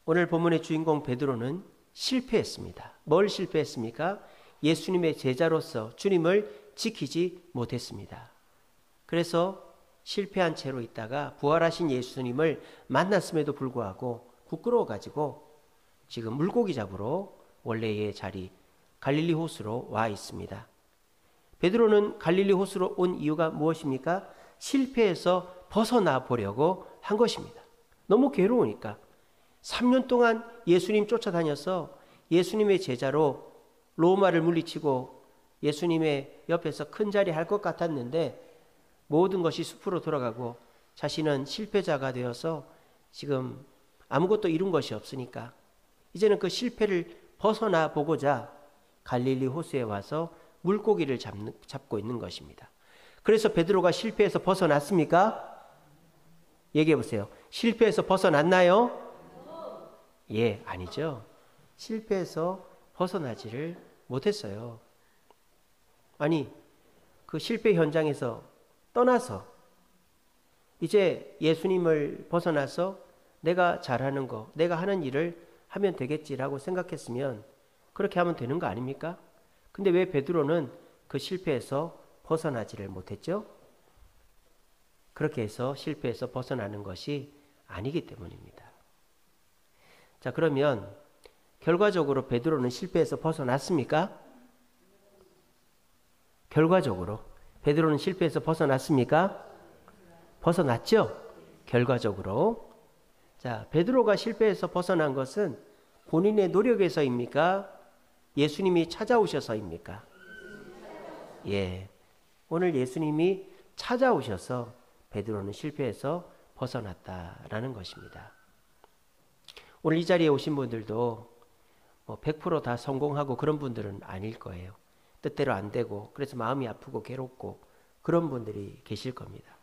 오늘 본문의 주인공 베드로는 실패했습니다. 뭘 실패했습니까? 예수님의 제자로서 주님을 지키지 못했습니다. 그래서 실패한 채로 있다가 부활하신 예수님을 만났음에도 불구하고 부끄러워가지고 지금 물고기 잡으러 원래의 자리 갈릴리 호수로 와 있습니다. 베드로는 갈릴리 호수로 온 이유가 무엇입니까? 실패해서 벗어나 보려고 한 것입니다. 너무 괴로우니까. 3년 동안 예수님 쫓아다녀서 예수님의 제자로 로마를 물리치고 예수님의 옆에서 큰 자리 할 것 같았는데 모든 것이 숲으로 돌아가고 자신은 실패자가 되어서 지금 아무것도 이룬 것이 없으니까 이제는 그 실패를 벗어나 보고자 갈릴리 호수에 와서 물고기를 잡고 있는 것입니다. 그래서 베드로가 실패해서 벗어났습니까? 얘기해 보세요. 실패해서 벗어났나요? 예, 아니죠. 실패해서 벗어나지를 못했어요. 아니, 그 실패 현장에서 떠나서 이제 예수님을 벗어나서 내가 잘하는 거, 내가 하는 일을 하면 되겠지라고 생각했으면 그렇게 하면 되는 거 아닙니까? 근데 왜 베드로는 그 실패에서 벗어나지를 못했죠? 그렇게 해서 실패해서 벗어나는 것이 아니기 때문입니다. 자, 그러면 결과적으로 베드로는 실패해서 벗어났습니까? 결과적으로 베드로는 실패해서 벗어났습니까? 벗어났죠? 결과적으로. 자, 베드로가 실패해서 벗어난 것은 본인의 노력에서입니까? 예수님이 찾아오셔서입니까? 예. 오늘 예수님이 찾아오셔서 베드로는 실패해서 벗어났다라는 것입니다. 오늘 이 자리에 오신 분들도 100% 다 성공하고 그런 분들은 아닐 거예요. 뜻대로 안 되고 그래서 마음이 아프고 괴롭고 그런 분들이 계실 겁니다.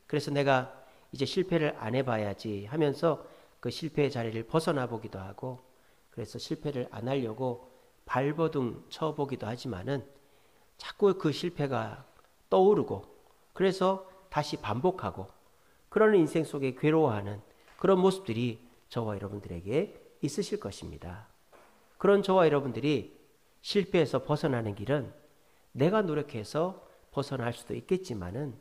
그래서 내가 이제 실패를 안 해봐야지 하면서 그 실패의 자리를 벗어나 보기도 하고 그래서 실패를 안 하려고 발버둥 쳐보기도 하지만은 자꾸 그 실패가 떠오르고 그래서 다시 반복하고 그러는 인생 속에 괴로워하는 그런 모습들이 저와 여러분들에게 있으실 것입니다. 그런 저와 여러분들이 실패해서 벗어나는 길은 내가 노력해서 벗어날 수도 있겠지만은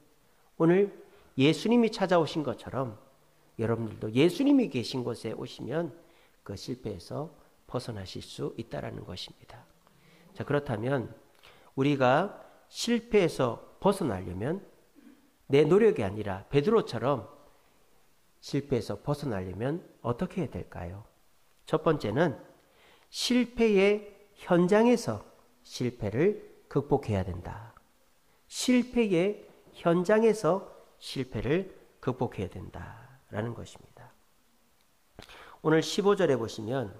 오늘 예수님이 찾아오신 것처럼 여러분들도 예수님이 계신 곳에 오시면 그 실패에서 벗어나실 수 있다라는 것입니다. 자, 그렇다면 우리가 실패에서 벗어나려면 내 노력이 아니라 베드로처럼 실패에서 벗어나려면 어떻게 해야 될까요? 첫 번째는 실패의 현장에서 실패를 극복해야 된다. 실패의 현장에서 실패를 극복해야 된다라는 것입니다. 오늘 15절에 보시면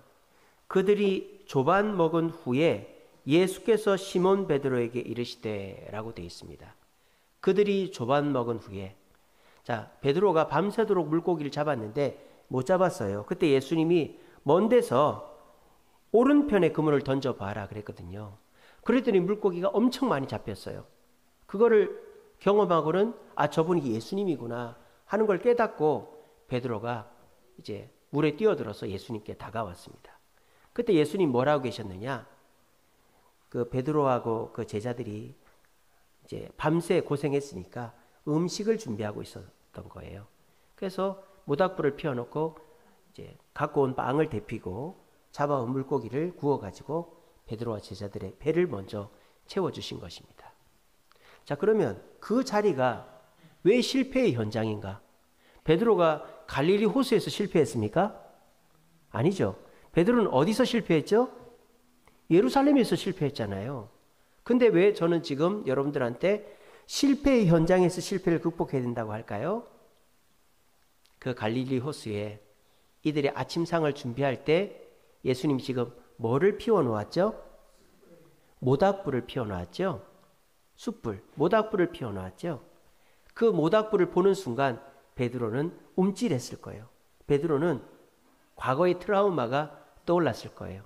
그들이 조반 먹은 후에 예수께서 시몬 베드로에게 이르시되 라고 되어 있습니다. 그들이 조반 먹은 후에 자, 베드로가 밤새도록 물고기를 잡았는데 못 잡았어요. 그때 예수님이 먼 데서 오른편에 그물을 던져봐라 그랬거든요. 그랬더니 물고기가 엄청 많이 잡혔어요. 그거를 경험하고는 저분이 예수님이구나 하는 걸 깨닫고 베드로가 이제 물에 뛰어들어서 예수님께 다가왔습니다. 그때 예수님 뭐라고 계셨느냐? 그 베드로하고 그 제자들이 이제 밤새 고생했으니까 음식을 준비하고 있었던 거예요. 그래서 모닥불을 피워놓고 이제 갖고 온 빵을 데피고 잡아온 물고기를 구워가지고 베드로와 제자들의 배를 먼저 채워주신 것입니다. 자, 그러면 그 자리가 왜 실패의 현장인가? 베드로가 갈릴리 호수에서 실패했습니까? 아니죠. 베드로는 어디서 실패했죠? 예루살렘에서 실패했잖아요. 근데 왜 저는 지금 여러분들한테 실패의 현장에서 실패를 극복해야 된다고 할까요? 그 갈릴리 호수에 이들의 아침상을 준비할 때 예수님이 지금 뭐를 피워놓았죠? 모닥불을 피워놓았죠? 숯불, 모닥불을 피워놓았죠? 그 모닥불을 보는 순간 베드로는 움찔했을 거예요. 베드로는 과거의 트라우마가 떠올랐을 거예요.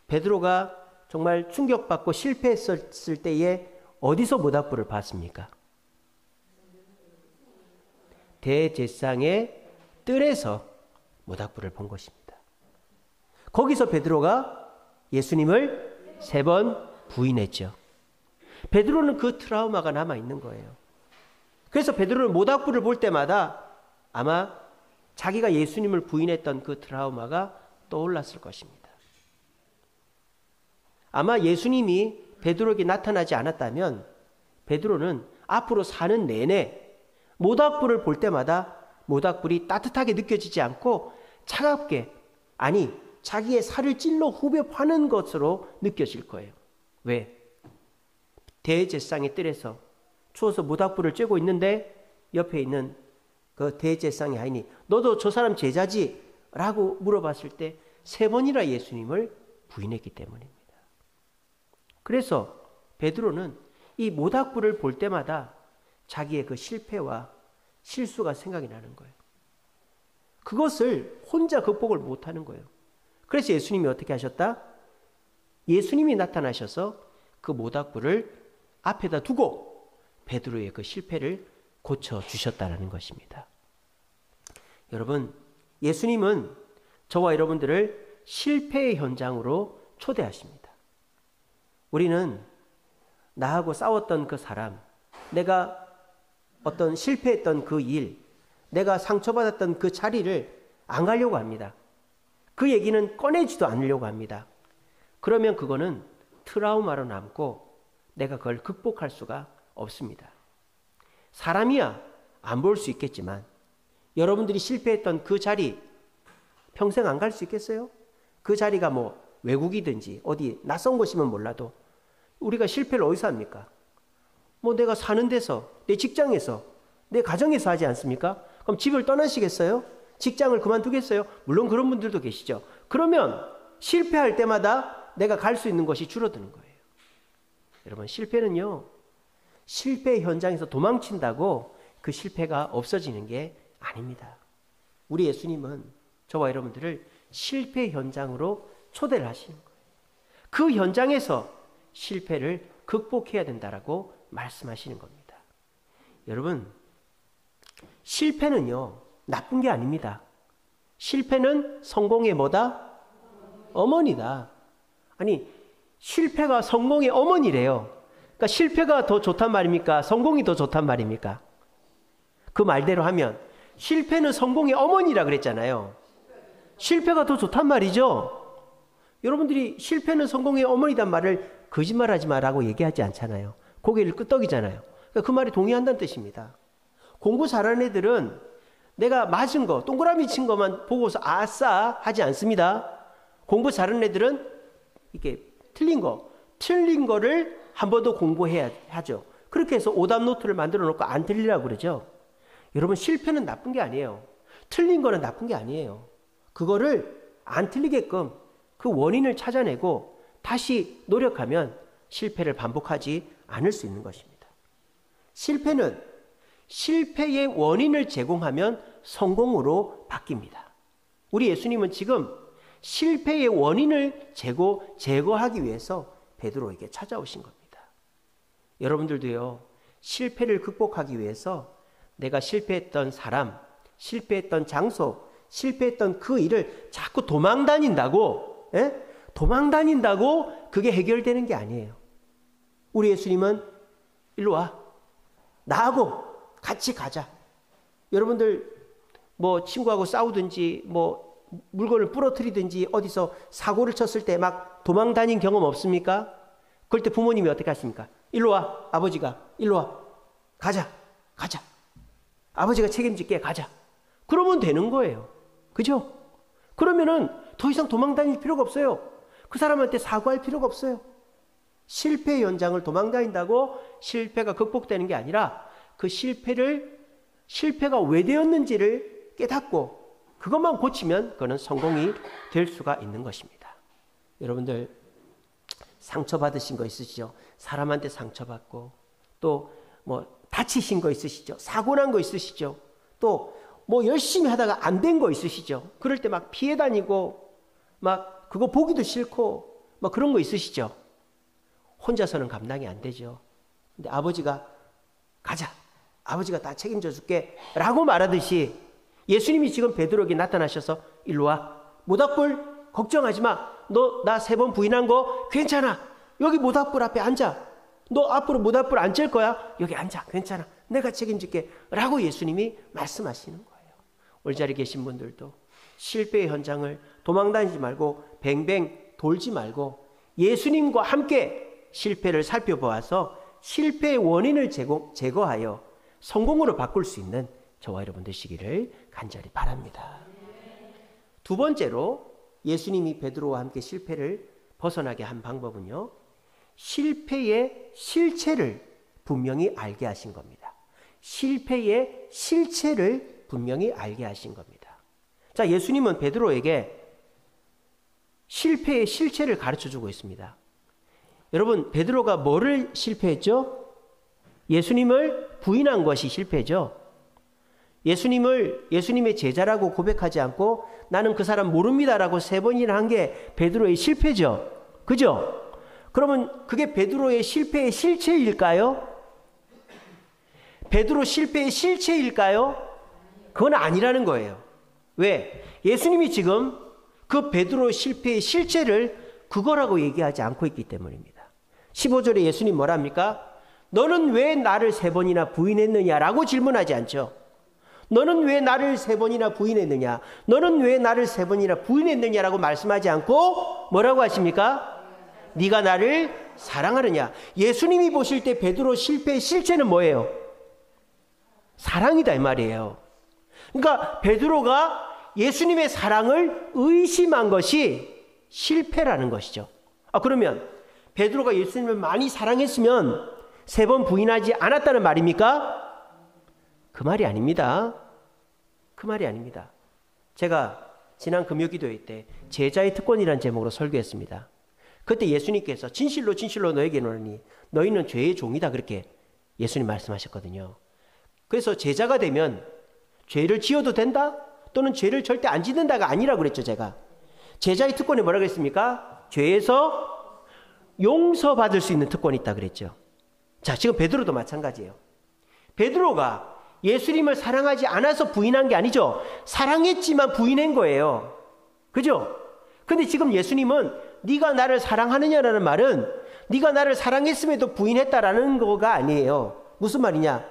베드로가 정말 충격받고 실패했을 때에 어디서 모닥불을 봤습니까? 대제사장의 뜰에서 모닥불을 본 것입니다. 거기서 베드로가 예수님을 3번 부인했죠. 베드로는 그 트라우마가 남아있는 거예요. 그래서 베드로는 모닥불을 볼 때마다 아마 자기가 예수님을 부인했던 그 트라우마가 떠올랐을 것입니다. 아마 예수님이 베드로에게 나타나지 않았다면 베드로는 앞으로 사는 내내 모닥불을 볼 때마다 모닥불이 따뜻하게 느껴지지 않고 차갑게, 아니 자기의 살을 찔러 후벼 파는 것으로 느껴질 거예요. 왜? 대제사장의 뜰에서 추워서 모닥불을 쬐고 있는데 옆에 있는 그 대제사장의 아인이 너도 저 사람 제자지? 라고 물어봤을 때 3번이나 예수님을 부인했기 때문입니다. 그래서 베드로는 이 모닥불을 볼 때마다 자기의 그 실패와 실수가 생각이 나는 거예요. 그것을 혼자 극복을 못하는 거예요. 그래서 예수님이 어떻게 하셨다? 예수님이 나타나셔서 그 모닥불을 앞에다 두고 베드로의 그 실패를 고쳐주셨다는 것입니다. 여러분, 예수님은 저와 여러분들을 실패의 현장으로 초대하십니다. 우리는 나하고 싸웠던 그 사람, 내가 어떤 실패했던 그 일, 내가 상처받았던 그 자리를 안 가려고 합니다. 그 얘기는 꺼내지도 않으려고 합니다. 그러면 그거는 트라우마로 남고 내가 그걸 극복할 수가 없습니다. 사람이야 안 볼 수 있겠지만 여러분들이 실패했던 그 자리 평생 안 갈 수 있겠어요? 그 자리가 뭐 외국이든지 어디 낯선 곳이면 몰라도 우리가 실패를 어디서 합니까? 뭐 내가 사는 데서, 내 직장에서, 내 가정에서 하지 않습니까? 그럼 집을 떠나시겠어요? 직장을 그만두겠어요? 물론 그런 분들도 계시죠. 그러면 실패할 때마다 내가 갈 수 있는 것이 줄어드는 거예요. 여러분, 실패는요, 실패 현장에서 도망친다고 그 실패가 없어지는 게 아닙니다. 우리 예수님은 저와 여러분들을 실패 현장으로 초대를 하시는 거예요. 그 현장에서 실패를 극복해야 된다라고 말씀하시는 겁니다. 여러분, 실패는요, 나쁜 게 아닙니다. 실패는 성공의 뭐다? 어머니다. 아니, 실패가 성공의 어머니래요. 그러니까 실패가 더 좋단 말입니까? 성공이 더 좋단 말입니까? 그 말대로 하면 실패는 성공의 어머니라 그랬잖아요. 실패가 더 좋단 말이죠. 여러분들이 실패는 성공의 어머니란 말을 거짓말하지 마라고 얘기하지 않잖아요. 고개를 끄덕이잖아요. 그러니까 그 말에 동의한다는 뜻입니다. 공부 잘하는 애들은 내가 맞은 거, 동그라미 친 것만 보고서 아싸 하지 않습니다. 공부 잘하는 애들은 이렇게 틀린 거를 한 번 더 공부해야 하죠. 그렇게 해서 오답 노트를 만들어 놓고 안 틀리라고 그러죠. 여러분, 실패는 나쁜 게 아니에요. 틀린 거는 나쁜 게 아니에요. 그거를 안 틀리게끔 그 원인을 찾아내고 다시 노력하면 실패를 반복하지 않을 수 있는 것입니다. 실패는 실패의 원인을 제공하면 성공으로 바뀝니다. 우리 예수님은 지금 실패의 원인을 제거하기 위해서 베드로에게 찾아오신 겁니다. 여러분들도요, 실패를 극복하기 위해서 내가 실패했던 사람, 실패했던 장소, 실패했던 그 일을 자꾸 도망다닌다고 그게 해결되는 게 아니에요. 우리 예수님은 일로 와, 나하고 같이 가자. 여러분들 뭐 친구하고 싸우든지 뭐 물건을 부러뜨리든지 어디서 사고를 쳤을 때 막 도망다닌 경험 없습니까? 그럴 때 부모님이 어떻게 하십니까? 일로 와, 아버지가 일로 와, 가자. 아버지가 책임질게, 가자. 그러면 되는 거예요. 그죠? 그러면은 더 이상 도망다닐 필요가 없어요. 그 사람한테 사과할 필요가 없어요. 실패 현장을 도망다닌다고 실패가 극복되는 게 아니라 그 실패가 왜 되었는지를 깨닫고 그것만 고치면 그거는 성공이 될 수가 있는 것입니다. 여러분들 상처받으신 거 있으시죠? 사람한테 상처받고 또 뭐 다치신 거 있으시죠? 사고 난 거 있으시죠? 또 뭐 열심히 하다가 안 된 거 있으시죠? 그럴 때 막 피해 다니고 막 그거 보기도 싫고 막 그런 거 있으시죠? 혼자서는 감당이 안 되죠. 근데 아버지가 가자, 아버지가 다 책임져 줄게 라고 말하듯이 예수님이 지금 베드로에게 나타나셔서 일로 와, 모닥불 걱정하지 마. 너 나 3번 부인한 거 괜찮아. 여기 모닥불 앞에 앉아. 너 앞으로 모닥불 앉을 거야. 여기 앉아. 괜찮아. 내가 책임질게. 라고 예수님이 말씀하시는 거예요. 오늘 자리에 계신 분들도 실패의 현장을 도망다니지 말고 뱅뱅 돌지 말고 예수님과 함께 실패를 살펴보아서 실패의 원인을 제거하여 성공으로 바꿀 수 있는 저와 여러분 되시기를 간절히 바랍니다. 두 번째로 예수님이 베드로와 함께 실패를 벗어나게 한 방법은요, 실패의 실체를 분명히 알게 하신 겁니다. 실패의 실체를 분명히 알게 하신 겁니다. 자, 예수님은 베드로에게 실패의 실체를 가르쳐주고 있습니다. 여러분, 베드로가 뭐를 실패했죠? 예수님을 부인한 것이 실패죠. 예수님의 제자라고 고백하지 않고 나는 그 사람 모릅니다라고 3번이나 한 게 베드로의 실패죠. 그죠? 그러면 그게 베드로의 실패의 실체일까요? 베드로 실패의 실체일까요? 그건 아니라는 거예요. 왜? 예수님이 지금 그 베드로 실패의 실체를 그거라고 얘기하지 않고 있기 때문입니다. 15절에 예수님 뭐라 합니까? 너는 왜 나를 3번이나 부인했느냐라고 질문하지 않죠. 너는 왜 나를 3번이나 부인했느냐? 너는 왜 나를 3번이나 부인했느냐라고 말씀하지 않고 뭐라고 하십니까? 네가 나를 사랑하느냐? 예수님이 보실 때 베드로 실패의 실체는 뭐예요? 사랑이다 이 말이에요. 그러니까 베드로가 예수님의 사랑을 의심한 것이 실패라는 것이죠. 그러면 베드로가 예수님을 많이 사랑했으면 3번 부인하지 않았다는 말입니까? 그 말이 아닙니다. 그 말이 아닙니다. 제가 지난 금요기도회 때 제자의 특권이라는 제목으로 설교했습니다. 그때 예수님께서 진실로 진실로 너에게 이르노니 너희는 죄의 종이다 그렇게 예수님 말씀하셨거든요. 그래서 제자가 되면 죄를 지어도 된다? 또는 죄를 절대 안 짓는다가 아니라고 그랬죠, 제가. 제자의 특권에 뭐라고 했습니까? 죄에서 용서받을 수 있는 특권이 있다 그랬죠. 자, 지금 베드로도 마찬가지예요. 베드로가 예수님을 사랑하지 않아서 부인한 게 아니죠. 사랑했지만 부인한 거예요. 그죠? 근데 지금 예수님은 네가 나를 사랑하느냐라는 말은 네가 나를 사랑했음에도 부인했다라는 거가 아니에요. 무슨 말이냐?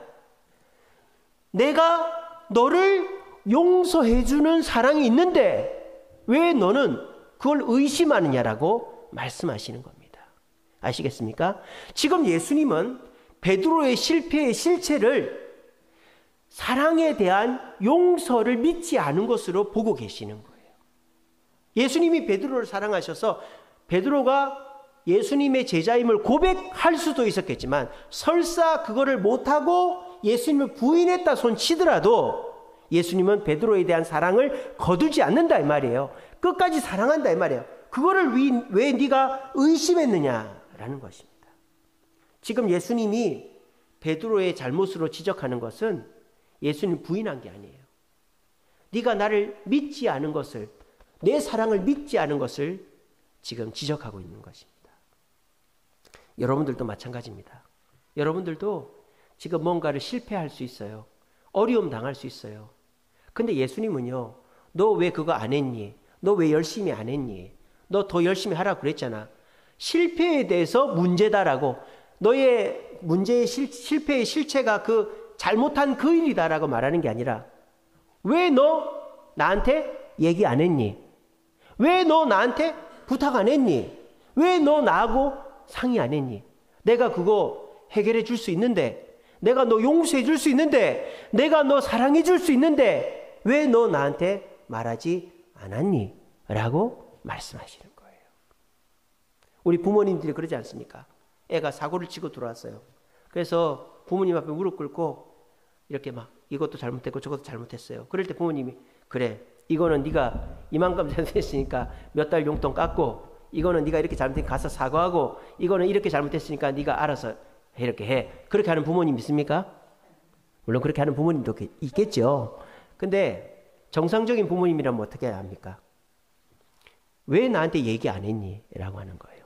내가 너를 용서해주는 사랑이 있는데 왜 너는 그걸 의심하느냐라고 말씀하시는 겁니다. 아시겠습니까? 지금 예수님은 베드로의 실패의 실체를 사랑에 대한 용서를 믿지 않은 것으로 보고 계시는 거예요. 예수님이 베드로를 사랑하셔서 베드로가 예수님의 제자임을 고백할 수도 있었겠지만 설사 그거를 못하고 예수님을 부인했다 손 치더라도 예수님은 베드로에 대한 사랑을 거두지 않는다 이 말이에요. 끝까지 사랑한다 이 말이에요. 그거를 왜 네가 의심했느냐라는 것입니다. 지금 예수님이 베드로의 잘못으로 지적하는 것은 예수님 부인한 게 아니에요. 네가 나를 믿지 않은 것을, 내 사랑을 믿지 않은 것을 지금 지적하고 있는 것입니다. 여러분들도 마찬가지입니다. 여러분들도 지금 뭔가를 실패할 수 있어요. 어려움 당할 수 있어요. 근데 예수님은요, 너 왜 그거 안 했니? 너 왜 열심히 안 했니? 너 더 열심히 하라고 그랬잖아. 실패에 대해서 문제다라고, 너의 문제의 실패의 실체가 그 잘못한 그 일이다라고 말하는 게 아니라 왜 너 나한테 얘기 안 했니? 왜 너 나한테 부탁 안 했니? 왜 너 나하고 상의 안 했니? 내가 그거 해결해 줄 수 있는데, 내가 너 용서해 줄 수 있는데, 내가 너 사랑해 줄 수 있는데 왜 너 나한테 말하지 않았니? 라고 말씀하시는 거예요. 우리 부모님들이 그러지 않습니까? 애가 사고를 치고 들어왔어요. 그래서 부모님 앞에 무릎 꿇고 이렇게 막 이것도 잘못했고 저것도 잘못했어요. 그럴 때 부모님이 그래, 이거는 네가 이만큼 잘못했으니까 몇 달 용돈 깎고, 이거는 네가 이렇게 잘못했으니까 가서 사과하고, 이거는 이렇게 잘못했으니까 네가 알아서 이렇게 해. 그렇게 하는 부모님 있습니까? 물론 그렇게 하는 부모님도 있겠죠. 근데 정상적인 부모님이라면 어떻게 합니까? 왜 나한테 얘기 안 했니? 라고 하는 거예요.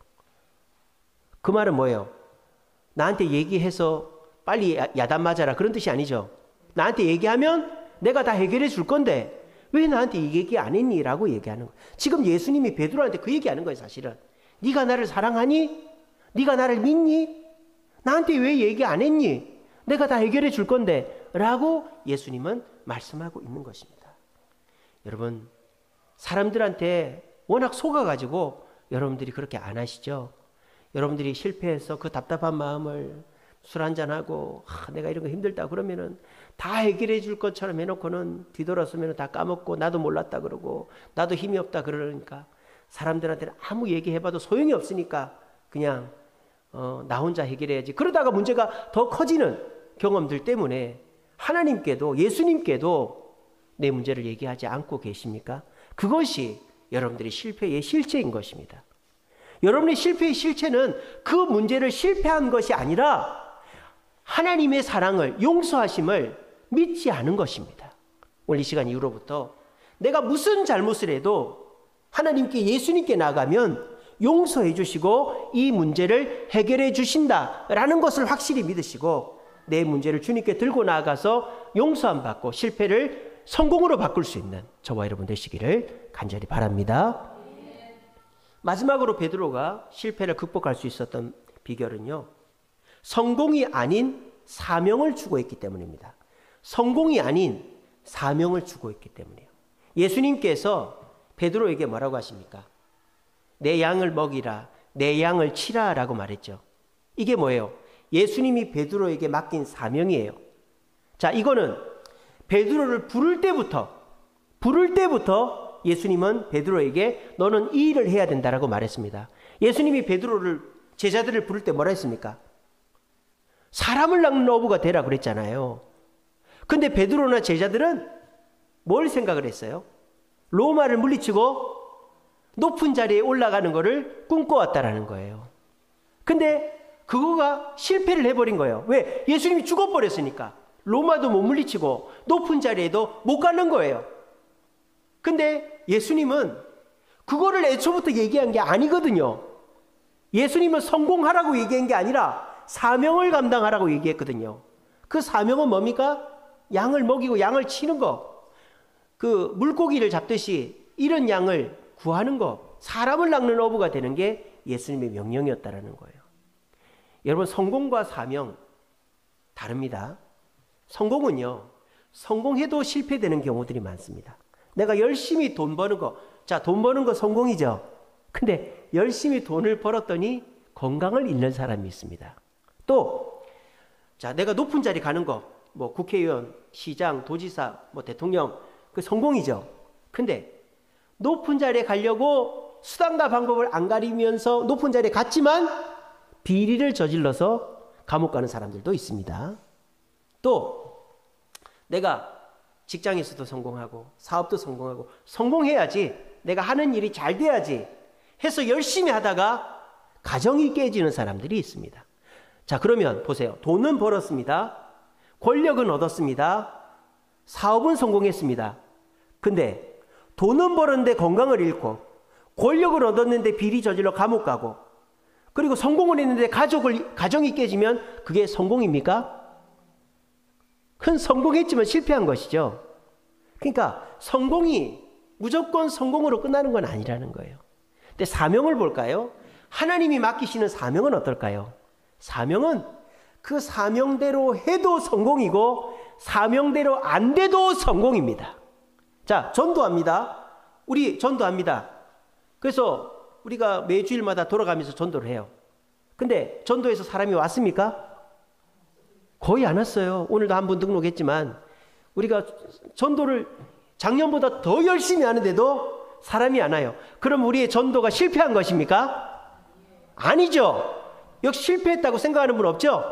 그 말은 뭐예요? 나한테 얘기해서 빨리 야단 맞아라 그런 뜻이 아니죠. 나한테 얘기하면 내가 다 해결해 줄 건데 왜 나한테 이 얘기 안 했니? 라고 얘기하는 거예요. 지금 예수님이 베드로한테 그 얘기하는 거예요, 사실은. 네가 나를 사랑하니? 네가 나를 믿니? 나한테 왜 얘기 안 했니? 내가 다 해결해 줄 건데 라고 예수님은 말씀하고 있는 것입니다. 여러분, 사람들한테 워낙 속아가지고 여러분들이 그렇게 안 하시죠? 여러분들이 실패해서 그 답답한 마음을 술 한잔하고 내가 이런 거 힘들다 그러면은 다 해결해 줄 것처럼 해놓고는 뒤돌아서면 다 까먹고 나도 몰랐다 그러고 나도 힘이 없다 그러니까 사람들한테는 아무 얘기해봐도 소용이 없으니까 그냥 나 혼자 해결해야지. 그러다가 문제가 더 커지는 경험들 때문에 하나님께도 예수님께도 내 문제를 얘기하지 않고 계십니까? 그것이 여러분들의 실패의 실체인 것입니다. 여러분의 실패의 실체는 그 문제를 실패한 것이 아니라 하나님의 사랑을, 용서하심을 믿지 않은 것입니다. 오늘 이 시간 이후로부터 내가 무슨 잘못을 해도 하나님께, 예수님께 나가면 용서해 주시고 이 문제를 해결해 주신다라는 것을 확실히 믿으시고 내 문제를 주님께 들고 나아가서 용서함 받고 실패를 성공으로 바꿀 수 있는 저와 여러분 되시기를 간절히 바랍니다. 마지막으로 베드로가 실패를 극복할 수 있었던 비결은요, 성공이 아닌 사명을 추구했기 때문입니다. 성공이 아닌 사명을 추구했기 때문이에요. 예수님께서 베드로에게 뭐라고 하십니까? 내 양을 먹이라, 내 양을 치라 라고 말했죠. 이게 뭐예요? 예수님이 베드로에게 맡긴 사명이에요. 자, 이거는 베드로를 부를 때부터 예수님은 베드로에게 너는 이 일을 해야 된다라고 말했습니다. 예수님이 베드로를, 제자들을 부를 때 뭐라 했습니까? 사람을 낚는 어부가 되라 그랬잖아요. 근데 베드로나 제자들은 뭘 생각을 했어요? 로마를 물리치고 높은 자리에 올라가는 것을 꿈꿔왔다라는 거예요. 근데 그거가 실패를 해버린 거예요. 왜? 예수님이 죽어버렸으니까. 로마도 못 물리치고 높은 자리에도 못 가는 거예요. 근데 예수님은 그거를 애초부터 얘기한 게 아니거든요. 예수님은 성공하라고 얘기한 게 아니라 사명을 감당하라고 얘기했거든요. 그 사명은 뭡니까? 양을 먹이고 양을 치는 거. 그 물고기를 잡듯이 이런 양을 구하는 거. 사람을 낚는 어부가 되는 게 예수님의 명령이었다라는 거예요. 여러분, 성공과 사명 다릅니다. 성공은요, 성공해도 실패되는 경우들이 많습니다. 내가 열심히 돈 버는 거, 자, 돈 버는 거 성공이죠. 근데 열심히 돈을 벌었더니 건강을 잃는 사람이 있습니다. 또, 자, 내가 높은 자리 가는 거, 뭐 국회의원, 시장, 도지사, 뭐 대통령, 그 성공이죠. 근데 높은 자리에 가려고 수단과 방법을 안 가리면서 높은 자리에 갔지만 비리를 저질러서 감옥 가는 사람들도 있습니다. 또, 내가 직장에서도 성공하고 사업도 성공하고 성공해야지, 내가 하는 일이 잘 돼야지 해서 열심히 하다가 가정이 깨지는 사람들이 있습니다. 자, 그러면 보세요. 돈은 벌었습니다. 권력은 얻었습니다. 사업은 성공했습니다. 근데 돈은 벌었는데 건강을 잃고 권력을 얻었는데 비리 저질러 감옥 가고 그리고 성공을 했는데 가정이 깨지면 그게 성공입니까? 큰 성공했지만 실패한 것이죠. 그러니까 성공이 무조건 성공으로 끝나는 건 아니라는 거예요. 근데 사명을 볼까요? 하나님이 맡기시는 사명은 어떨까요? 사명은 그 사명대로 해도 성공이고 사명대로 안 돼도 성공입니다. 자, 전도합니다. 우리 전도합니다. 그래서 우리가 매주일마다 돌아가면서 전도를 해요. 근데 전도에서 사람이 왔습니까? 거의 안 왔어요. 오늘도 한 분 등록했지만 우리가 전도를 작년보다 더 열심히 하는데도 사람이 안 와요. 그럼 우리의 전도가 실패한 것입니까? 아니죠. 역시 실패했다고 생각하는 분 없죠?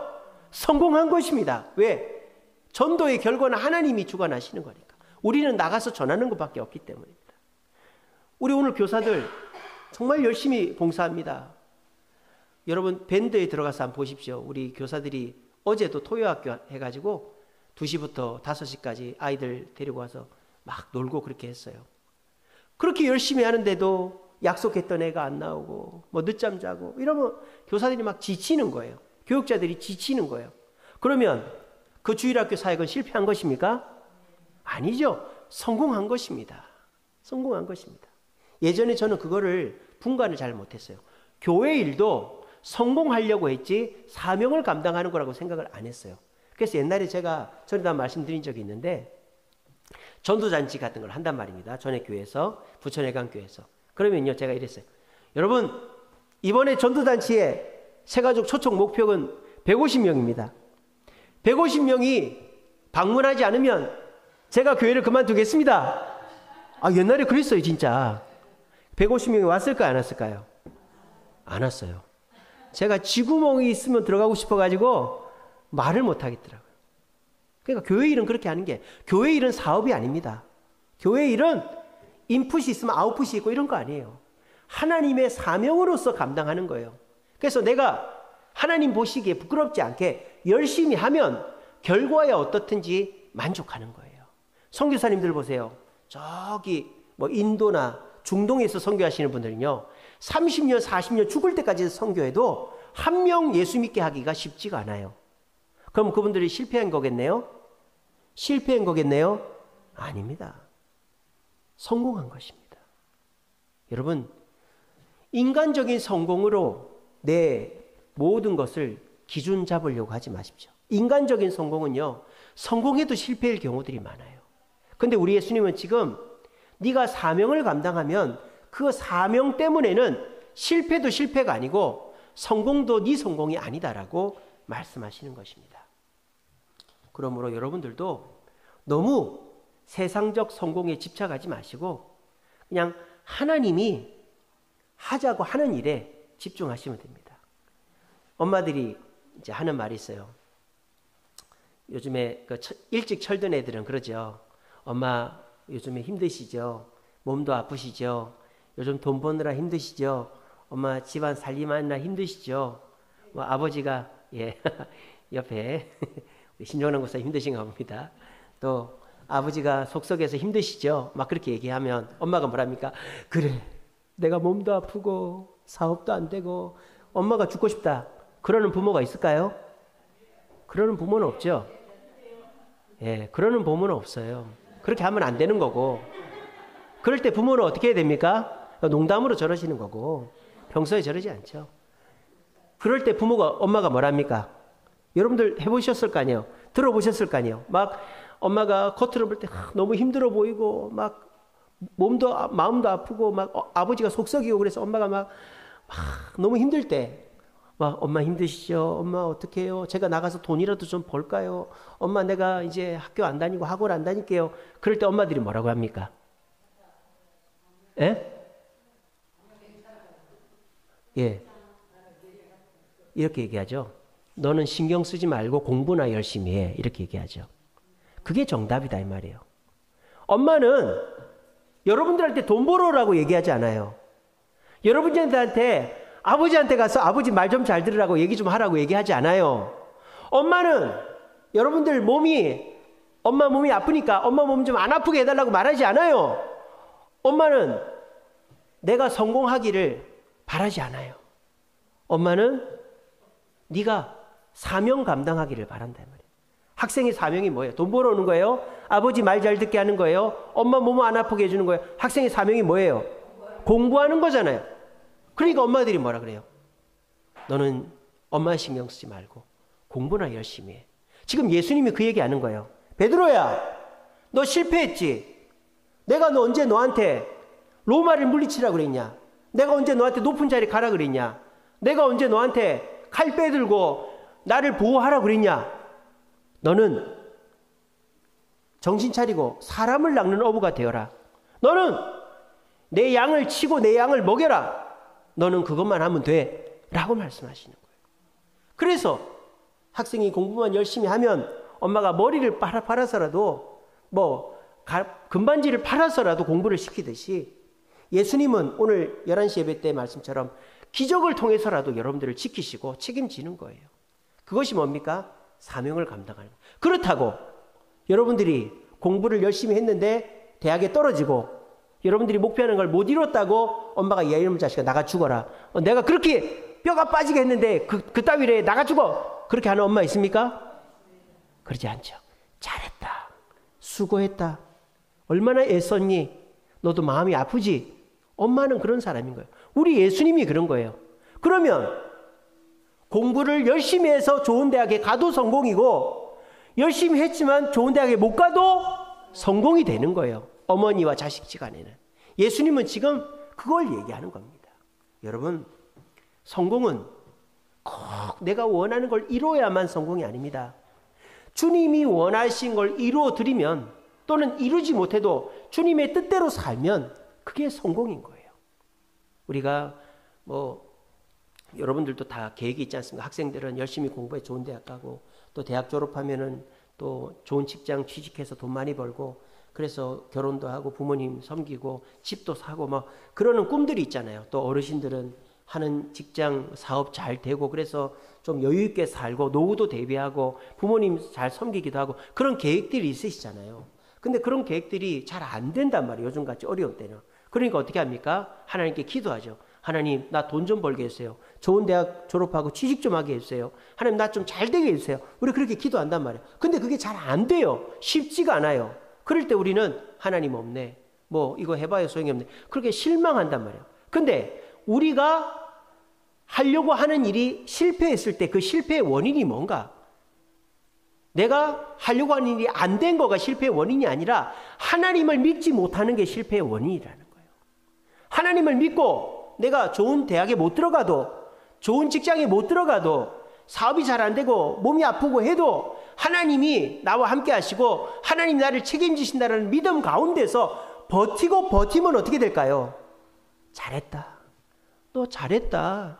성공한 것입니다. 왜? 전도의 결과는 하나님이 주관하시는 거니까. 우리는 나가서 전하는 것밖에 없기 때문입니다. 우리 오늘 교사들 정말 열심히 봉사합니다. 여러분 밴드에 들어가서 한번 보십시오. 우리 교사들이 어제도 토요학교 해가지고 2시부터 5시까지 아이들 데리고 와서 막 놀고 그렇게 했어요. 그렇게 열심히 하는데도 약속했던 애가 안 나오고 뭐 늦잠 자고 이러면 교사들이 막 지치는 거예요. 교육자들이 지치는 거예요. 그러면 그 주일학교 사역은 실패한 것입니까? 아니죠. 성공한 것입니다. 성공한 것입니다. 예전에 저는 그거를 분간을 잘 못했어요. 교회 일도 성공하려고 했지 사명을 감당하는 거라고 생각을 안 했어요. 그래서 옛날에 제가 전에도 말씀드린 적이 있는데 전도잔치 같은 걸 한단 말입니다. 전에 교회에서, 부천해강교회에서. 그러면요, 제가 이랬어요. 여러분, 이번에 전도잔치에 새가족 초청 목표는 150명입니다. 150명이 방문하지 않으면 제가 교회를 그만두겠습니다. 옛날에 그랬어요, 진짜. 150명이 왔을까요, 안 왔을까요? 안 왔어요. 제가 쥐구멍이 있으면 들어가고 싶어가지고 말을 못 하겠더라고요. 그러니까 교회 일은 그렇게 하는 게, 교회 일은 사업이 아닙니다. 교회 일은 인풋이 있으면 아웃풋이 있고 이런 거 아니에요. 하나님의 사명으로서 감당하는 거예요. 그래서 내가 하나님 보시기에 부끄럽지 않게 열심히 하면 결과야 어떻든지 만족하는 거예요. 선교사님들 보세요. 저기 뭐 인도나 중동에서 선교하시는 분들은요, 30년, 40년 죽을 때까지 선교해도 한 명 예수 믿게 하기가 쉽지가 않아요. 그럼 그분들이 실패한 거겠네요? 실패한 거겠네요? 아닙니다. 성공한 것입니다. 여러분, 인간적인 성공으로 내 모든 것을 기준 잡으려고 하지 마십시오. 인간적인 성공은요, 성공해도 실패할 경우들이 많아요. 근데 우리 예수님은 지금 네가 사명을 감당하면 그 사명 때문에는 실패도 실패가 아니고 성공도 네 성공이 아니다라고 말씀하시는 것입니다. 그러므로 여러분들도 너무 세상적 성공에 집착하지 마시고 그냥 하나님이 하자고 하는 일에 집중하시면 됩니다. 엄마들이 이제 하는 말이 있어요. 요즘에 일찍 철든 애들은 그러죠. 엄마 요즘에 힘드시죠? 몸도 아프시죠? 요즘 돈 버느라 힘드시죠? 엄마 집안 살림하느라 힘드시죠? 뭐 아버지가 옆에 신정남 목사 힘드신가 봅니다. 또 아버지가 속썩여서 힘드시죠? 막 그렇게 얘기하면 엄마가 뭐랍니까? 그래, 내가 몸도 아프고 사업도 안 되고 엄마가 죽고 싶다. 그러는 부모가 있을까요? 그러는 부모는 없죠. 그러는 부모는 없어요. 그렇게 하면 안 되는 거고, 그럴 때 부모는 어떻게 해야 됩니까? 농담으로 저러시는 거고 평소에 저러지 않죠. 그럴 때 엄마가 뭐랍니까? 여러분들 해보셨을 거 아니에요? 들어보셨을 거 아니에요? 막 엄마가 겉으로 볼 때 너무 힘들어 보이고 막 마음도 아프고 막 아버지가 속썩이고 그래서 엄마가 막 너무 힘들 때 막 엄마 힘드시죠? 엄마 어떻게 해요? 제가 나가서 돈이라도 좀 벌까요? 엄마 내가 이제 학교 안 다니고 학원 안 다닐게요. 그럴 때 엄마들이 뭐라고 합니까? 이렇게 얘기하죠. 너는 신경 쓰지 말고 공부나 열심히 해. 이렇게 얘기하죠. 그게 정답이다 이 말이에요. 엄마는 여러분들한테 돈 벌어라고 얘기하지 않아요. 여러분들한테 아버지한테 가서 아버지 말 좀 잘 들으라고 얘기 좀 하라고 얘기하지 않아요. 엄마는 여러분들 엄마 몸이 아프니까 엄마 몸 좀 안 아프게 해달라고 말하지 않아요. 엄마는 내가 성공하기를 바라지 않아요. 엄마는 네가 사명 감당하기를 바란다 말이에요. 학생의 사명이 뭐예요? 돈 벌어오는 거예요? 아버지 말 잘 듣게 하는 거예요? 엄마 몸 안 아프게 해주는 거예요? 학생의 사명이 뭐예요? 공부하는 거잖아요. 그러니까 엄마들이 뭐라 그래요? 너는 엄마 신경 쓰지 말고 공부나 열심히 해. 지금 예수님이 그 얘기하는 거예요. 베드로야, 너 실패했지? 내가 언제 너한테 로마를 물리치라 그랬냐? 내가 언제 너한테 높은 자리 가라 그랬냐? 내가 언제 너한테 칼 빼들고 나를 보호하라 그랬냐? 너는 정신 차리고 사람을 낚는 어부가 되어라. 너는 내 양을 치고 내 양을 먹여라. 너는 그것만 하면 돼. 라고 말씀하시는 거예요. 그래서 학생이 공부만 열심히 하면 엄마가 머리를 팔아서라도 금반지를 팔아서라도 공부를 시키듯이 예수님은 오늘 11시 예배 때 말씀처럼 기적을 통해서라도 여러분들을 지키시고 책임지는 거예요. 그것이 뭡니까? 사명을 감당하는 거예요. 그렇다고 여러분들이 공부를 열심히 했는데 대학에 떨어지고 여러분들이 목표하는 걸 못 이뤘다고 엄마가 야 이놈 자식아 나가 죽어라. 내가 그렇게 뼈가 빠지게 했는데 그 따위래 나가 죽어. 그렇게 하는 엄마 있습니까? 그러지 않죠. 잘했다. 수고했다. 얼마나 애썼니? 너도 마음이 아프지? 엄마는 그런 사람인 거예요. 우리 예수님이 그런 거예요. 그러면 공부를 열심히 해서 좋은 대학에 가도 성공이고 열심히 했지만 좋은 대학에 못 가도 성공이 되는 거예요. 어머니와 자식지간에는. 예수님은 지금 그걸 얘기하는 겁니다. 여러분, 성공은 꼭 내가 원하는 걸 이루어야만 성공이 아닙니다. 주님이 원하신 걸 이루어 드리면 또는 이루지 못해도 주님의 뜻대로 살면 그게 성공인 거예요. 우리가 여러분들도 다 계획이 있지 않습니까? 학생들은 열심히 공부해 좋은 대학 가고 또 대학 졸업하면은 또 좋은 직장 취직해서 돈 많이 벌고 그래서 결혼도 하고 부모님 섬기고 집도 사고 그러는 꿈들이 있잖아요. 또 어르신들은 하는 직장 사업 잘 되고 그래서 좀 여유 있게 살고 노후도 대비하고 부모님 잘 섬기기도 하고 그런 계획들이 있으시잖아요. 근데 그런 계획들이 잘 안 된단 말이에요. 요즘같이 어려울 때는. 그러니까 어떻게 합니까? 하나님께 기도하죠. 하나님, 나 돈 좀 벌게 해주세요. 좋은 대학 졸업하고 취직 좀 하게 해주세요. 하나님, 나 좀 잘 되게 해주세요. 우리 그렇게 기도한단 말이에요. 근데 그게 잘 안 돼요. 쉽지가 않아요. 그럴 때 우리는 하나님 없네. 이거 해봐야 소용이 없네. 그렇게 실망한단 말이에요. 근데 우리가 하려고 하는 일이 실패했을 때 그 실패의 원인이 뭔가? 내가 하려고 하는 일이 안 된 거가 실패의 원인이 아니라 하나님을 믿지 못하는 게 실패의 원인이라는 거예요. 하나님을 믿고 내가 좋은 대학에 못 들어가도 좋은 직장에 못 들어가도 사업이 잘 안 되고 몸이 아프고 해도 하나님이 나와 함께 하시고 하나님이 나를 책임지신다는 믿음 가운데서 버티면 어떻게 될까요? 잘했다. 너 잘했다.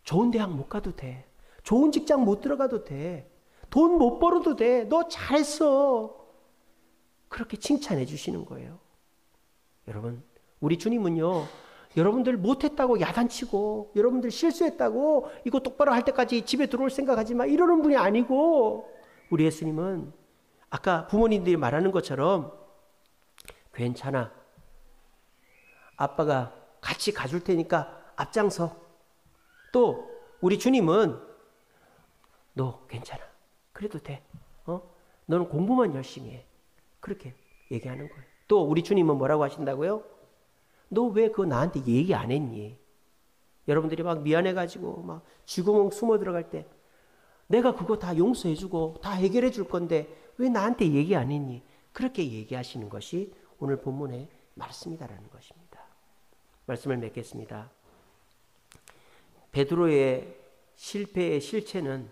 좋은 대학 못 가도 돼. 좋은 직장 못 들어가도 돼. 돈 못 벌어도 돼. 너 잘했어. 그렇게 칭찬해 주시는 거예요. 여러분, 우리 주님은요, 여러분들 못했다고 야단치고 여러분들 실수했다고 이거 똑바로 할 때까지 집에 들어올 생각하지 마 이러는 분이 아니고 우리 예수님은 아까 부모님들이 말하는 것처럼 괜찮아. 아빠가 같이 가줄 테니까 앞장서. 또 우리 주님은 너 괜찮아. 그래도 돼. 너는 공부만 열심히 해. 그렇게 얘기하는 거예요. 또 우리 주님은 뭐라고 하신다고요? 너 왜 그거 나한테 얘기 안 했니? 여러분들이 막 미안해가지고 막 쥐구멍 숨어 들어갈 때 내가 그거 다 용서해주고 다 해결해 줄 건데 왜 나한테 얘기 안 했니? 그렇게 얘기하시는 것이 오늘 본문의 말씀이다라는 것입니다. 말씀을 맺겠습니다. 베드로의 실패의 실체는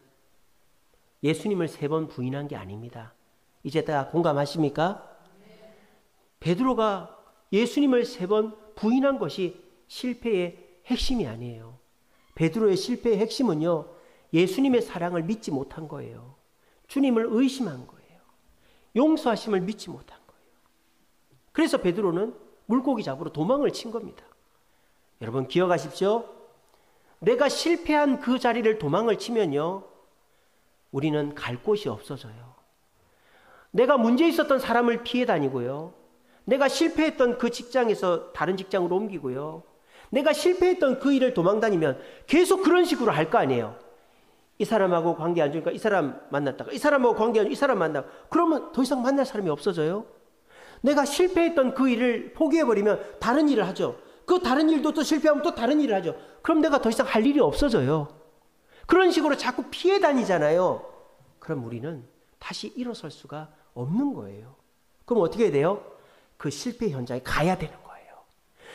예수님을 3번 부인한 게 아닙니다. 이제 다 공감하십니까? 베드로가 예수님을 3번 부인한 것이 실패의 핵심이 아니에요. 베드로의 실패의 핵심은요, 예수님의 사랑을 믿지 못한 거예요. 주님을 의심한 거예요. 용서하심을 믿지 못한 거예요. 그래서 베드로는 물고기 잡으러 도망을 친 겁니다. 여러분 기억하십시오. 내가 실패한 그 자리를 도망을 치면요, 우리는 갈 곳이 없어져요. 내가 문제 있었던 사람을 피해 다니고요. 내가 실패했던 그 직장에서 다른 직장으로 옮기고요. 내가 실패했던 그 일을 도망 다니면 계속 그런 식으로 할 거 아니에요. 이 사람하고 관계 안 좋으니까 이 사람 만났다가 이 사람하고 관계 안 좋으니까 이 사람 만나고 그러면 더 이상 만날 사람이 없어져요. 내가 실패했던 그 일을 포기해버리면 다른 일을 하죠. 그 다른 일도 또 실패하면 또 다른 일을 하죠. 그럼 내가 더 이상 할 일이 없어져요. 그런 식으로 자꾸 피해 다니잖아요. 그럼 우리는 다시 일어설 수가 없는 거예요. 그럼 어떻게 해야 돼요? 그 실패 현장에 가야 되는 거예요.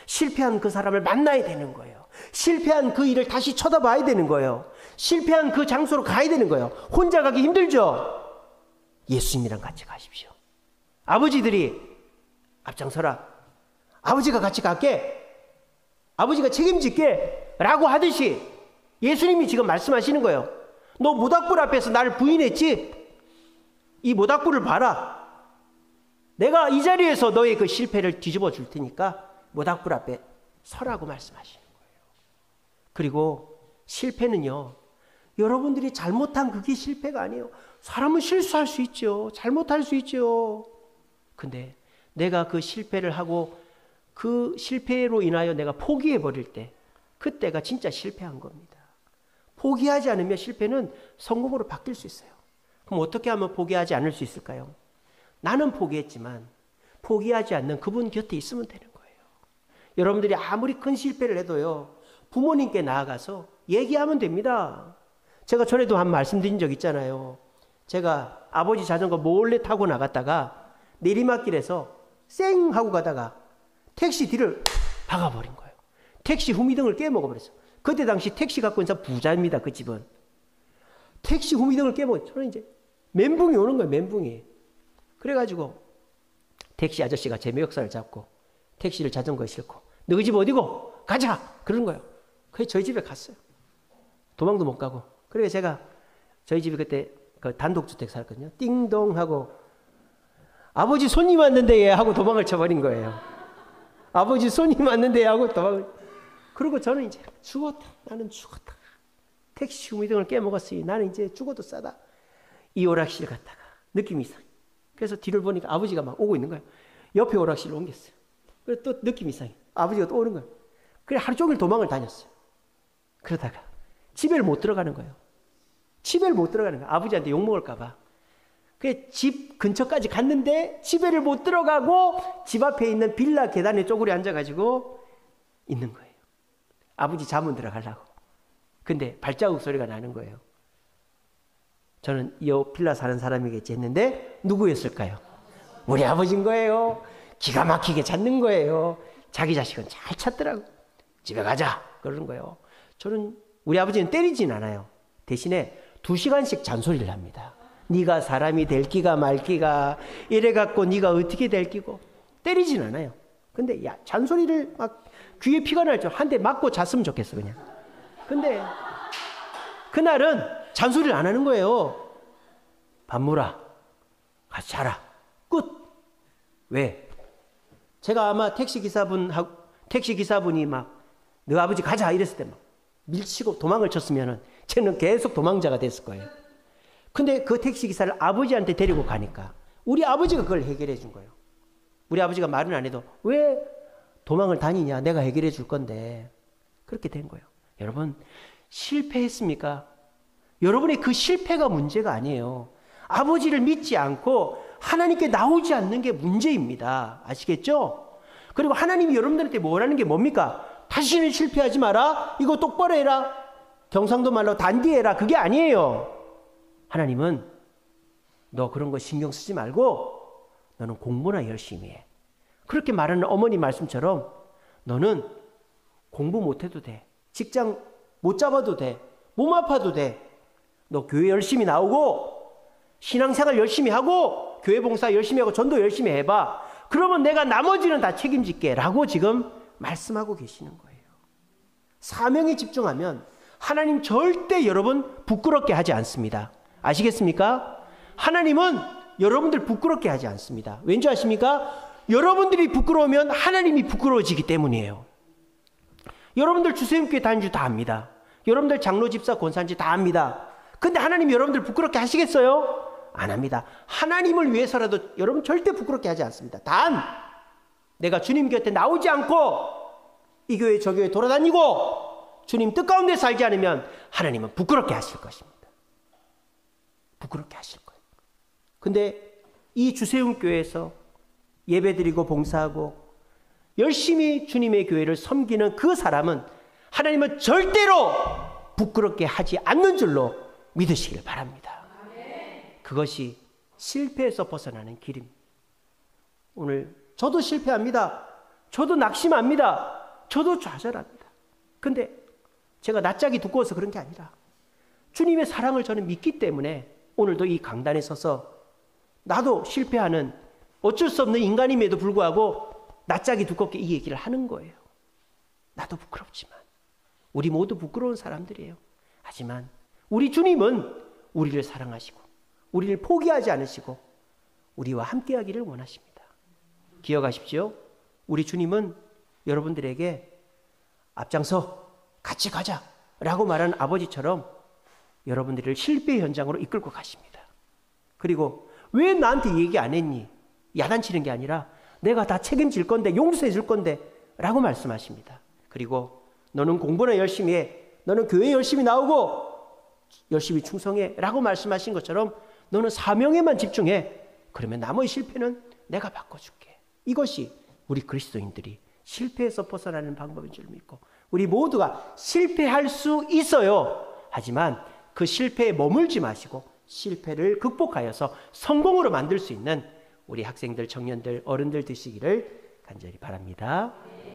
실패한 그 사람을 만나야 되는 거예요. 실패한 그 일을 다시 쳐다봐야 되는 거예요. 실패한 그 장소로 가야 되는 거예요. 혼자 가기 힘들죠? 예수님이랑 같이 가십시오. 아버지들이 앞장서라. 아버지가 같이 갈게. 아버지가 책임질게. 라고 하듯이 예수님이 지금 말씀하시는 거예요. 너 모닥불 앞에서 나를 부인했지? 이 모닥불을 봐라. 내가 이 자리에서 너의 그 실패를 뒤집어 줄 테니까 모닥불 앞에 서라고 말씀하시는 거예요. 그리고 실패는요, 여러분들이 잘못한 그게 실패가 아니에요. 사람은 실수할 수 있죠. 잘못할 수 있죠. 근데 내가 그 실패를 하고 그 실패로 인하여 내가 포기해버릴 때 그때가 진짜 실패한 겁니다. 포기하지 않으면 실패는 성공으로 바뀔 수 있어요. 그럼 어떻게 하면 포기하지 않을 수 있을까요? 나는 포기했지만 포기하지 않는 그분 곁에 있으면 되는 거예요. 여러분들이 아무리 큰 실패를 해도요, 부모님께 나아가서 얘기하면 됩니다. 제가 전에도 한 말씀드린 적 있잖아요. 제가 아버지 자전거 몰래 타고 나갔다가 내리막길에서 쌩 하고 가다가 택시 뒤를 박아버린 거예요. 택시 후미등을 깨먹어버렸어요. 그때 당시 택시 갖고 있는 사람 부자입니다. 그 집은. 택시 후미등을 깨먹었어요. 저는 이제 멘붕이 오는 거예요. 멘붕이. 그래가지고 택시 아저씨가 제 매역살을 잡고 택시를 자전거에 싣고 너희 집 어디고? 가자! 그러는 거예요. 그래서 저희 집에 갔어요. 도망도 못 가고. 그래서 제가 저희 집이 그때 그 단독주택 살았거든요. 띵동 하고 아버지 손님 왔는데 하고 도망을 쳐버린 거예요. 아버지 손님 왔는데 하고 도망을. 그리고 저는 이제 죽었다. 나는 죽었다. 택시 후미등을 깨먹었으니 나는 이제 죽어도 싸다. 이 오락실 갔다가 느낌이 이상해. 그래서 뒤를 보니까 아버지가 막 오고 있는 거예요. 옆에 오락실로 옮겼어요. 그래서 또 느낌이 이상해. 아버지가 또 오는 거예요. 그래 하루 종일 도망을 다녔어요. 그러다가 집에를 못 들어가는 거예요. 집에를 못 들어가는 거예요. 아버지한테 욕먹을까 봐. 그래 집 근처까지 갔는데 집에를 못 들어가고 집 앞에 있는 빌라 계단에 쪼그려 앉아가지고 있는 거예요. 아버지 잠은 들어가려고. 근데 발자국 소리가 나는 거예요. 저는 이 빌라 사는 사람이겠지 했는데 누구였을까요? 우리 아버지인 거예요. 기가 막히게 찾는 거예요. 자기 자식은 잘 찾더라고. 집에 가자 그러는 거예요. 저는 우리 아버지는 때리진 않아요. 대신에 2시간씩 잔소리를 합니다. 네가 사람이 될 기가 말 기가 이래갖고 네가 어떻게 될 기고. 때리진 않아요. 근데 야 잔소리를 막 귀에 피가 날 줄 한 대 맞고 잤으면 좋겠어 그냥. 근데 그날은 잔소리를 안 하는 거예요. 밥물아 가서 자라. 끝. 왜? 제가 아마 택시기사분이 막 너 아버지 가자 이랬을 때 막 밀치고 도망을 쳤으면은 쟤는 계속 도망자가 됐을 거예요. 근데 그 택시기사를 아버지한테 데리고 가니까 우리 아버지가 그걸 해결해 준 거예요. 우리 아버지가 말은 안 해도 왜 도망을 다니냐 내가 해결해 줄 건데 그렇게 된 거예요. 여러분 실패했습니까? 여러분의 그 실패가 문제가 아니에요. 아버지를 믿지 않고 하나님께 나오지 않는 게 문제입니다. 아시겠죠? 그리고 하나님이 여러분들한테 뭐라는 게 뭡니까? 다시는 실패하지 마라. 이거 똑바로 해라. 경상도 말로 단디해라. 그게 아니에요. 하나님은 너 그런 거 신경 쓰지 말고 너는 공부나 열심히 해. 그렇게 말하는 어머니 말씀처럼 너는 공부 못해도 돼. 직장 못 잡아도 돼. 몸 아파도 돼. 너 교회 열심히 나오고 신앙생활 열심히 하고 교회 봉사 열심히 하고 전도 열심히 해봐. 그러면 내가 나머지는 다 책임질게 라고 지금 말씀하고 계시는 거예요. 사명에 집중하면 하나님 절대 여러분 부끄럽게 하지 않습니다. 아시겠습니까? 하나님은 여러분들 부끄럽게 하지 않습니다. 왠지 아십니까? 여러분들이 부끄러우면 하나님이 부끄러워지기 때문이에요. 여러분들 주세임교회 다닌 줄 다 압니다. 여러분들 장로 집사 권사인지 다 압니다. 근데 하나님이 여러분들 부끄럽게 하시겠어요? 안 합니다. 하나님을 위해서라도 여러분 절대 부끄럽게 하지 않습니다. 단 내가 주님 곁에 나오지 않고 이 교회 저 교회 돌아다니고 주님 뜻 가운데 살지 않으면 하나님은 부끄럽게 하실 것입니다. 부끄럽게 하실 거예요. 근데 이 주세움교회에서 예배드리고 봉사하고 열심히 주님의 교회를 섬기는 그 사람은 하나님은 절대로 부끄럽게 하지 않는 줄로 믿으시길 바랍니다. 그것이 실패에서 벗어나는 길입니다. 오늘 저도 실패합니다. 저도 낙심합니다. 저도 좌절합니다. 근데 제가 낯짝이 두꺼워서 그런 게 아니라 주님의 사랑을 저는 믿기 때문에 오늘도 이 강단에 서서 나도 실패하는 어쩔 수 없는 인간임에도 불구하고 낯짝이 두껍게 이 얘기를 하는 거예요. 나도 부끄럽지만 우리 모두 부끄러운 사람들이에요. 하지만 우리 주님은 우리를 사랑하시고 우리를 포기하지 않으시고 우리와 함께하기를 원하십니다. 기억하십시오. 우리 주님은 여러분들에게 앞장서 같이 가자 라고 말하는 아버지처럼 여러분들을 실패 현장으로 이끌고 가십니다. 그리고 왜 나한테 얘기 안 했니? 야단치는 게 아니라 내가 다 책임질 건데 용서해 줄 건데 라고 말씀하십니다. 그리고 너는 공부나 열심히 해. 너는 교회 열심히 나오고 열심히 충성해 라고 말씀하신 것처럼 너는 사명에만 집중해. 그러면 나머지 실패는 내가 바꿔줄게. 이것이 우리 그리스도인들이 실패에서 벗어나는 방법인 줄 믿고, 우리 모두가 실패할 수 있어요. 하지만 그 실패에 머물지 마시고 실패를 극복하여서 성공으로 만들 수 있는 우리 학생들, 청년들, 어른들 되시기를 간절히 바랍니다.